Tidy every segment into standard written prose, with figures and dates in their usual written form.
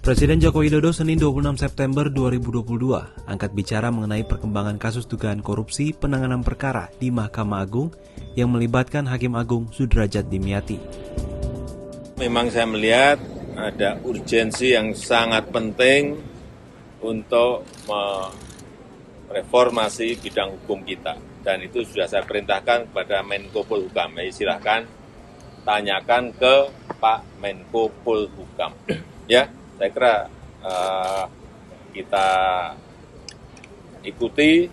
Presiden Joko Widodo Senin 26 September 2022 angkat bicara mengenai perkembangan kasus dugaan korupsi penanganan perkara di Mahkamah Agung yang melibatkan Hakim Agung Sudrajat Dimyati. Memang saya melihat ada urgensi yang sangat penting untuk mereformasi bidang hukum kita. Dan itu sudah saya perintahkan kepada Menko Polhukam. Silahkan tanyakan ke Pak Menko Polhukam. Ya. Saya kira kita ikuti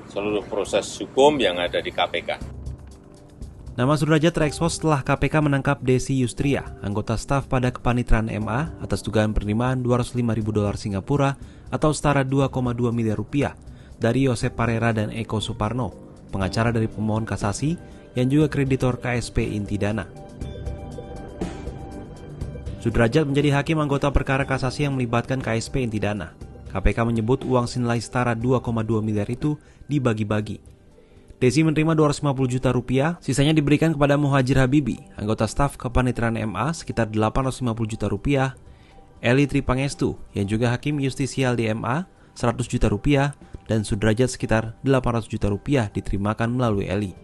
seluruh proses hukum yang ada di KPK. Nama Sudrajat terekspos setelah KPK menangkap Desi Yustria, anggota staf pada Kepanitraan MA atas dugaan penerimaan $205.000 Singapura atau setara 2,2 miliar rupiah dari Yosep Parera dan Eko Suparno, pengacara dari pemohon kasasi yang juga kreditor KSP Intidana. Sudrajat menjadi hakim anggota perkara kasasi yang melibatkan KSP Intidana. KPK menyebut uang senilai setara 2,2 miliar itu dibagi-bagi. Desi menerima 250 juta rupiah, sisanya diberikan kepada Muhajir Habibi, anggota staf Kepanitraan MA sekitar 850 juta rupiah, Eli Tripangestu yang juga hakim justisial di MA 100 juta rupiah, dan Sudrajat sekitar 800 juta rupiah diterimakan melalui Eli.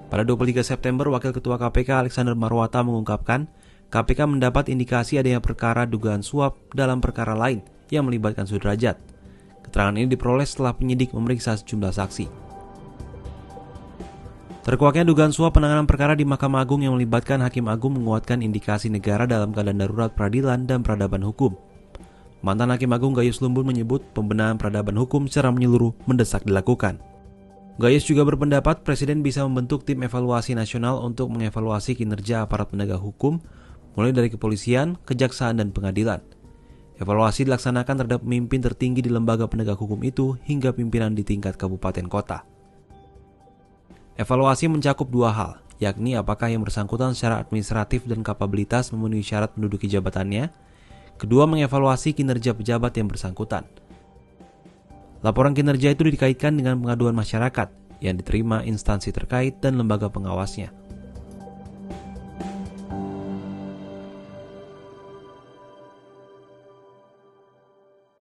Pada 23 September, Wakil Ketua KPK Alexander Marwata mengungkapkan KPK mendapat indikasi adanya perkara dugaan suap dalam perkara lain yang melibatkan Sudrajat. Keterangan ini diperoleh setelah penyidik memeriksa sejumlah saksi. Terkuaknya dugaan suap penanganan perkara di Mahkamah Agung yang melibatkan Hakim Agung menguatkan indikasi negara dalam keadaan darurat peradilan dan peradaban hukum. Mantan Hakim Agung Gayus Lumbun menyebut pembenahan peradaban hukum secara menyeluruh mendesak dilakukan. Gayus juga berpendapat Presiden bisa membentuk tim evaluasi nasional untuk mengevaluasi kinerja aparat penegak hukum, mulai dari kepolisian, kejaksaan, dan pengadilan. Evaluasi dilaksanakan terhadap pemimpin tertinggi di lembaga penegak hukum itu hingga pimpinan di tingkat kabupaten kota. Evaluasi mencakup dua hal, yakni apakah yang bersangkutan secara administratif dan kapabilitas memenuhi syarat menduduki jabatannya. Kedua, mengevaluasi kinerja pejabat yang bersangkutan. Laporan kinerja itu dikaitkan dengan pengaduan masyarakat yang diterima instansi terkait dan lembaga pengawasnya.